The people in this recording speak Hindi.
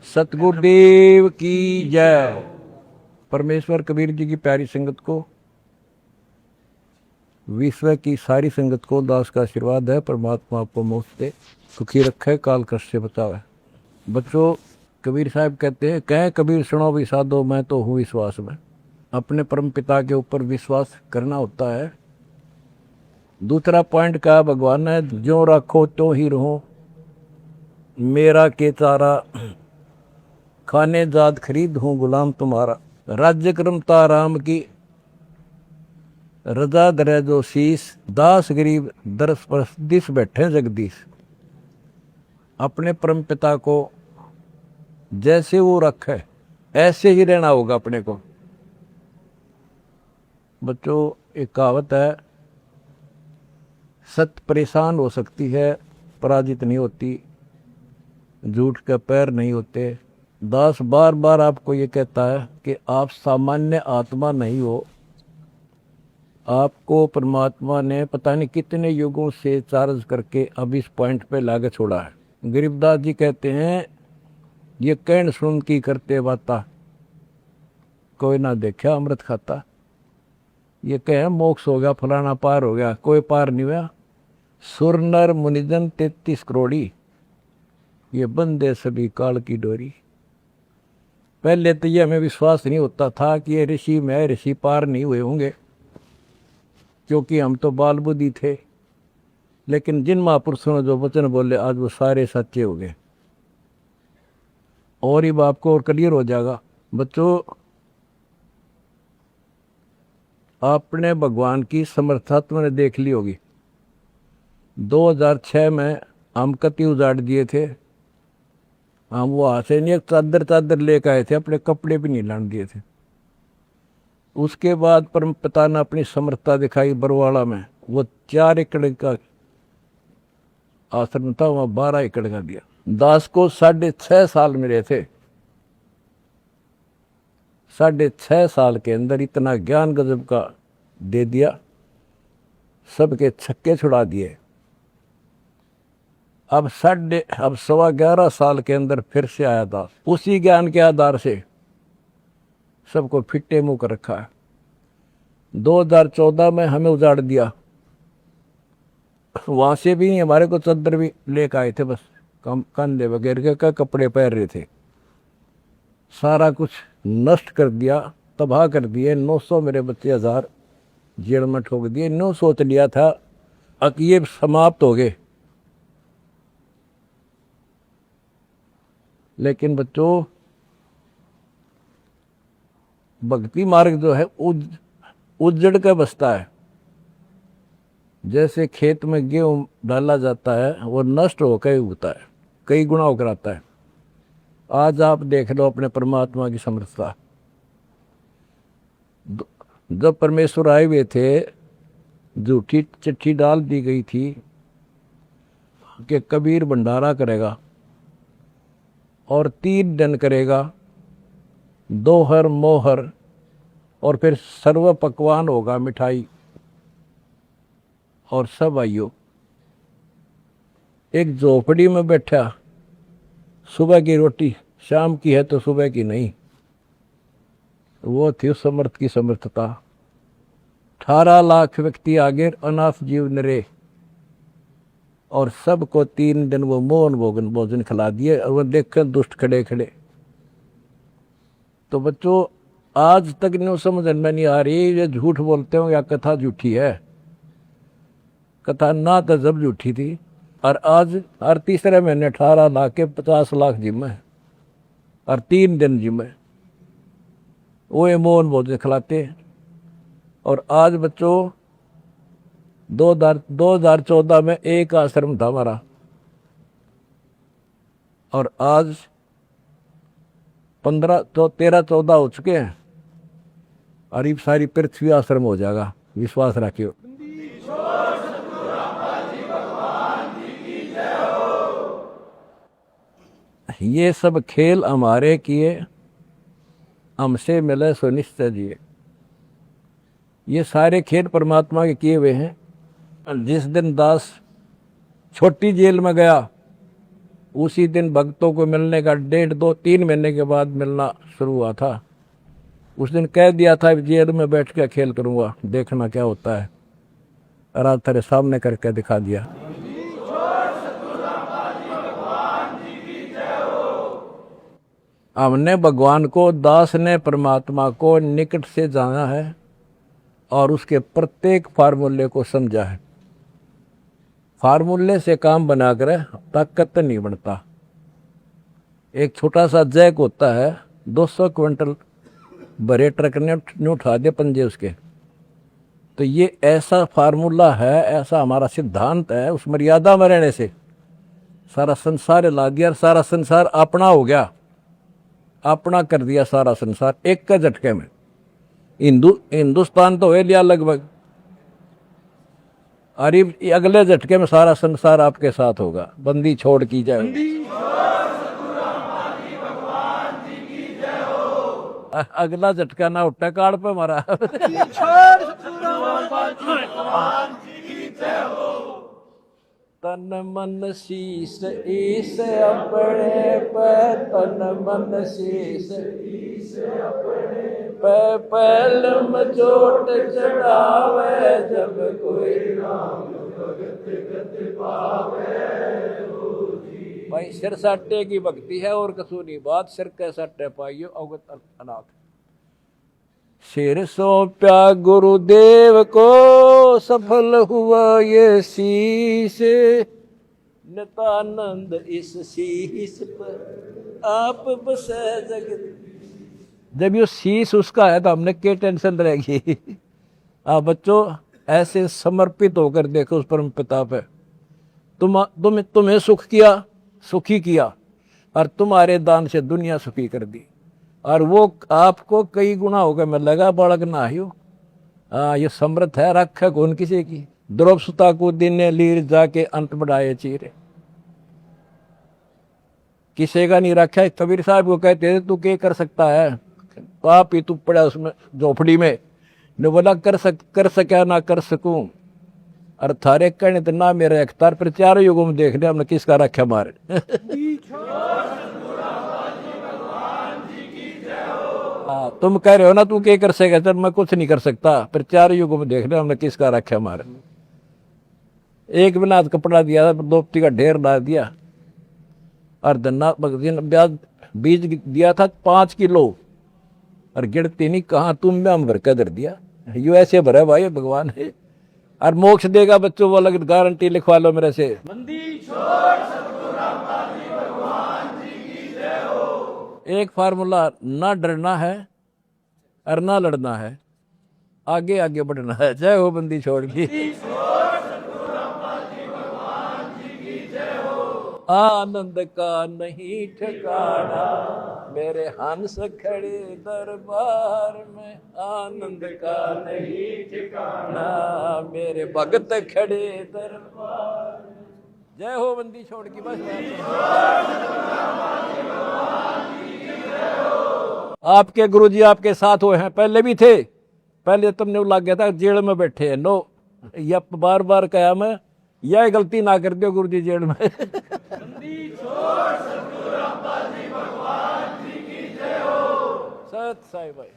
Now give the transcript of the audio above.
सतगुरुदेव की जय। परमेश्वर कबीर जी की प्यारी संगत को, विश्व की सारी संगत को दास का आशीर्वाद है। परमात्मा आपको मोक्ष दे, सुखी रखे, काल कष्ट से बचावे। बच्चों, कबीर साहब कहते हैं, कह कबीर सुनो भी साधो, मैं तो हूँ विश्वास में। अपने परम पिता के ऊपर विश्वास करना होता है। दूसरा पॉइंट कहा भगवान ने, जो रखो तो ही रहो, मेरा के तारा, खाने जाद खरीद हूँ गुलाम तुम्हारा। राज्य क्रमता राम की, रजा दरे जो शीस, दास गरीब दरस परस दिस बैठे जगदीश। अपने परम पिता को जैसे वो रखे ऐसे ही रहना होगा अपने को। बच्चों, एक कहावत है, सत्य परेशान हो सकती है, पराजित नहीं होती, झूठ के पैर नहीं होते। दास बार बार आपको ये कहता है कि आप सामान्य आत्मा नहीं हो। आपको परमात्मा ने पता नहीं कितने युगों से चार्ज करके अब इस पॉइंट पे लाके छोड़ा है। गरीबदास जी कहते हैं, ये कहन सुन की करते बाता, कोई ना देखा अमृत खाता। ये कहे मोक्ष हो गया, फलाना पार हो गया, कोई पार नहीं हुआ। सुर नर मुनिजन 33 करोड़ी, ये बंदे सभी काल की डोरी। पहले तो ये हमें विश्वास नहीं होता था कि ये ऋषि में ऋषि पार नहीं हुए होंगे, क्योंकि हम तो बाल बुद्धि थे। लेकिन जिन महापुरुषों ने जो वचन बोले, आज वो सारे सच्चे हो गए। और ही बाप को और क्लियर हो जाएगा। बच्चों, आपने भगवान की समर्था तुमने देख ली होगी। 2006 में हम कति उजाड़ दिए थे। हम वहाँ से नहीं, एक चादर लेकर आए थे, अपने कपड़े भी नहीं लाने दिए थे। उसके बाद परम पिता ने अपनी समर्थता दिखाई बरवाड़ा में। वो 4 एकड़ का आश्रम था, वहाँ 12 एकड़ का दिया। दास को 6.5 साल मिले थे। 6.5 साल के अंदर इतना ज्ञान गजब का दे दिया, सबके छक्के छुड़ा दिए। अब 11.25 साल के अंदर फिर से आया दास, उसी ज्ञान के आधार से सबको फिट्टे मुंह कर रखा है। 2014 में हमें उजाड़ दिया। वहां से भी हमारे को चद्दर भी लेकर आए थे, बस कंधे वगैरह के कपड़े पहन रहे थे। सारा कुछ नष्ट कर दिया, तबाह कर दिए। 900 मेरे बच्चे 1000 जेल में ठोक दिए। नो सोच लिया था कि ये समाप्त हो गए। लेकिन बच्चों, भक्ति मार्ग जो है उजड़ के बसता है। जैसे खेत में गेहूं डाला जाता है, वो नष्ट होकर उगता है, कई गुना होकर आता है। आज आप देख लो अपने परमात्मा की समर्थता। जब परमेश्वर आए हुए थे, झूठी चिट्ठी डाल दी गई थी कि कबीर भंडारा करेगा और 3 दिन करेगा, दोहर मोहर, और फिर सर्व पकवान होगा, मिठाई और सब आइयो। एक झोपड़ी में बैठा, सुबह की रोटी शाम की है तो सुबह की नहीं। वो थी उस समर्थ की समर्थता। 18 लाख व्यक्ति आगे, अनाथ जीव नरे, और सबको 3 दिन वो मोहन भोजन खिला दिए। और वो देखकर दुष्ट खड़े खड़े। तो बच्चों, आज तक नहीं समझ में नहीं आ रही, ये झूठ बोलते हो या कथा झूठी है। कथा ना तो जब झूठी थी, और आज हर तीसरे महीने 18 लाख के 50 लाख जिम्मे, और 3 दिन जिम्मे वो मोहन भोजन खिलाते। और आज बच्चों, 2014 में एक आश्रम था हमारा, और आज 13-14 हो चुके हैं। और ये सारी पृथ्वी आश्रम हो जाएगा, विश्वास रखियो। ये सब खेल हमारे किए, हमसे मिले सो निश्चय जिए। ये सारे खेल परमात्मा के किए हुए हैं। जिस दिन दास छोटी जेल में गया, उसी दिन भक्तों को मिलने का 1.5-2-3 महीने के बाद मिलना शुरू हुआ था। उस दिन कह दिया था जेल में बैठ के खेल करूँगा, देखना क्या होता है। और आज तेरे सामने करके दिखा दिया। हमने भगवान को, दास ने परमात्मा को निकट से जाना है और उसके प्रत्येक फार्मूले को समझा है। फार्मूले से काम बनाकर ताकत नहीं बनता। एक छोटा सा जैक होता है, 200 क्विंटल भरे ट्रक ने उठा दिए पंजे उसके। तो ये ऐसा फार्मूला है, ऐसा हमारा सिद्धांत है। उस मर्यादा में रहने से सारा संसार ला दिया और सारा संसार अपना हो गया, अपना कर दिया सारा संसार एक का झटके में। हिंदुस्तान तो हो लिया लगभग, अरे अगले झटके में सारा संसार आपके साथ होगा। बंदी छोड़ की जाए। अगला झटका ना उठा कार्ड पे हमारा। तन मन शीस ईस अपने पे, तन मन शीस ईस अपने पे, पहलम चोट चढ़ावे जब कोई राम भगत गत पावे। भाई सिर साटे की भक्ति है और कसूनी बात, सिर के साटे पाइयो अवगत अनाथ। सिर सौंप्या गुरुदेव को, सफल हुआ ये शीश, नितानंद इस शीश पर आप बसे जगत। जब ये शीश उसका है तो हमने क्या टेंशन रहेगी। आप बच्चों ऐसे समर्पित होकर देखो उस परम पिता पे। तुम्हें सुख किया, सुखी किया, और तुम्हारे दान से दुनिया सुखी कर दी, और वो आपको कई गुना होकर मिलेगा। बालक ना हो, ये समर्थ है, रख कौन किसी की। द्रौप सुता को दिन लीर जाके अंत बढ़ाए चीरे, किसी का नहीं रखा है। कबीर साहब को कहते थे तू क्या कर सकता है, पाप ही तू पड़ा उसमें झोपड़ी में। ने बोला कर सका ना कर सकूं, और थारे कहने तो ना मेरे अख्तार पर, चारों युगों में देखने हमने किसका रखा मारे। तुम कह रहे हो ना तू क्या कर सकेगा, चल मैं कुछ नहीं कर सकता, पर चारों युगों में देखने हमने किसका रखा मारे। एक बिना कपड़ा दिया था, दोपती का ढेर डाल दिया, और धन्ना बीज दिया था 5 किलो, और गिरती नहीं कहाँ तुम में हम भर कर धर दिया। यू ऐसे भरा भाई भगवान है, और मोक्ष देगा बच्चों, वो अलग गारंटी लिखवा लो मेरे से। एक फार्मूला, ना डरना है और ना लड़ना है, आगे आगे बढ़ना है। जय हो बंदी छोड़ की। आनंद का नहीं ठिकाना, मेरे हंस खड़े दरबार में, आनंद का नहीं ठिकाना, मेरे भगत खड़े दरबार में। जय हो बंदी छोड़ की। बस आपके गुरुजी आपके साथ हुए हैं, पहले भी थे। पहले तुमने लग गया था जेल में बैठे हैं। नो, यह बार बार कहा मैं, यह गलती ना कर दो गुरुजी जेल में। सत साई भाई।